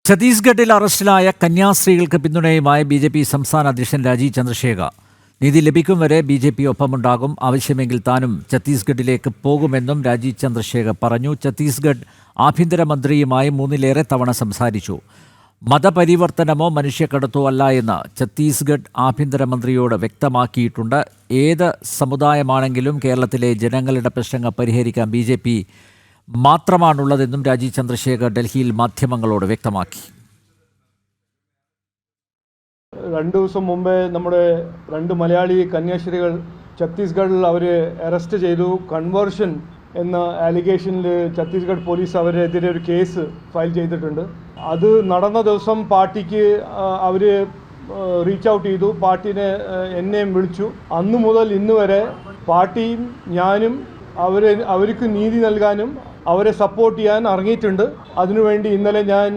ഛത്തീസ്ഗഡിൽ അറസ്റ്റിലായ കന്യാസ്ത്രീകൾക്ക് പിന്തുണയുമായി ബി.ജെ.പി. സംസ്ഥാന അധ്യക്ഷൻ രാജീവ് ചന്ദ്രശേഖർ നീതി ലഭിക്കും വരെ ബി.ജെ.പി. ഒപ്പമുണ്ടാകും, ആവശ്യമെങ്കിൽ താനും ഛത്തീസ്ഗഡിലേക്ക് പോകുമെന്നും രാജീവ് ചന്ദ്രശേഖർ പറഞ്ഞു. ഛത്തീസ്ഗഡ് ആഭ്യന്തരമന്ത്രിയുമായി 3 തവണ സംസാരിച്ചു. മതപരിവർത്തനമോ മനുഷ്യക്കടത്തോ അല്ല എന്ന് ഛത്തീസ്ഗഡ് ആഭ്യന്തരമന്ത്രിയോട് വ്യക്തമാക്കിയിട്ടുണ്ട്. ഏത് സമുദായമാണെങ്കിലും കേരളത്തിലെ ജനങ്ങളുടെ പ്രശ്നങ്ങൾ പരിഹരിക്കാൻ ബി.ജെ.പി. മാത്രമാണുള്ളതെന്നും രാജീവ് ചന്ദ്രശേഖർ ഡൽഹിയിൽ മാധ്യമങ്ങളോട് വ്യക്തമാക്കി. 2 ദിവസം മുമ്പേ നമ്മുടെ 2 മലയാളി കന്യാസ്ത്രീകൾ ഛത്തീസ്ഗഡിൽ അവർ അറസ്റ്റ് ചെയ്തു. കൺവേർഷൻ എന്ന ആലിഗേഷനിൽ ഛത്തീസ്ഗഡ് പോലീസ് അവരെതിരെ ഒരു കേസ് ഫയൽ ചെയ്തിട്ടുണ്ട്. അത് നടന്ന ദിവസം പാർട്ടിക്ക് അവർ റീച്ച് ഔട്ട് ചെയ്തു, എന്നെയും വിളിച്ചു. അന്നു മുതൽ ഇന്ന് വരെ പാർട്ടിയും ഞാനും അവർക്ക് നീതി നൽകാനും അവരെ സപ്പോർട്ട് ചെയ്യാൻ ഇറങ്ങിയിട്ടുണ്ട്. അതിനുവേണ്ടി ഇന്നലെ ഞാൻ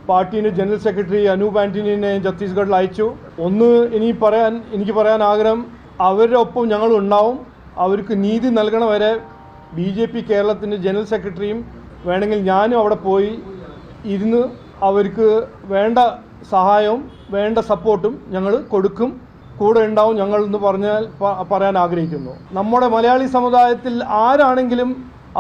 പാർട്ടിയുടെ ജനറൽ സെക്രട്ടറി അനൂപ് ആൻ്റണിയെ ഛത്തീസ്ഗഡിൽ അയച്ചു. എനിക്ക് പറയാൻ ആഗ്രഹം, അവരുടെ ഒപ്പം ഞങ്ങളുണ്ടാവും. അവർക്ക് നീതി നൽകണ വരെ ബി.ജെ.പി. കേരളത്തിൻ്റെ ജനറൽ സെക്രട്ടറിയും വേണമെങ്കിൽ ഞാനും അവിടെ പോയി ഇരുന്ന് അവർക്ക് വേണ്ട സഹായവും വേണ്ട സപ്പോർട്ടും ഞങ്ങൾ കൊടുക്കും, കൂടെ ഉണ്ടാവും ഞങ്ങൾ എന്ന് പറയാൻ ആഗ്രഹിക്കുന്നു. നമ്മുടെ മലയാളി സമുദായത്തിൽ ആരാണെങ്കിലും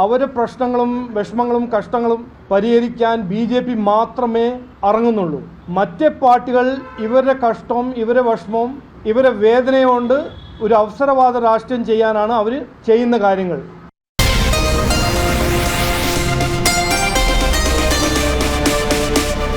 അവരുടെ പ്രശ്നങ്ങളും വിഷമങ്ങളും കഷ്ടങ്ങളും പരിഹരിക്കാൻ ബി.ജെ.പി. മാത്രമേ ഇറങ്ങുന്നുള്ളൂ. മറ്റേ പാർട്ടികൾ ഇവരുടെ കഷ്ടവും ഇവരുടെ വിഷമവും ഇവരുടെ വേദനയും കൊണ്ട് ഒരു അവസരവാദ രാഷ്ട്രീയം ചെയ്യാനാണ് അവർ ചെയ്യുന്ന കാര്യങ്ങൾ.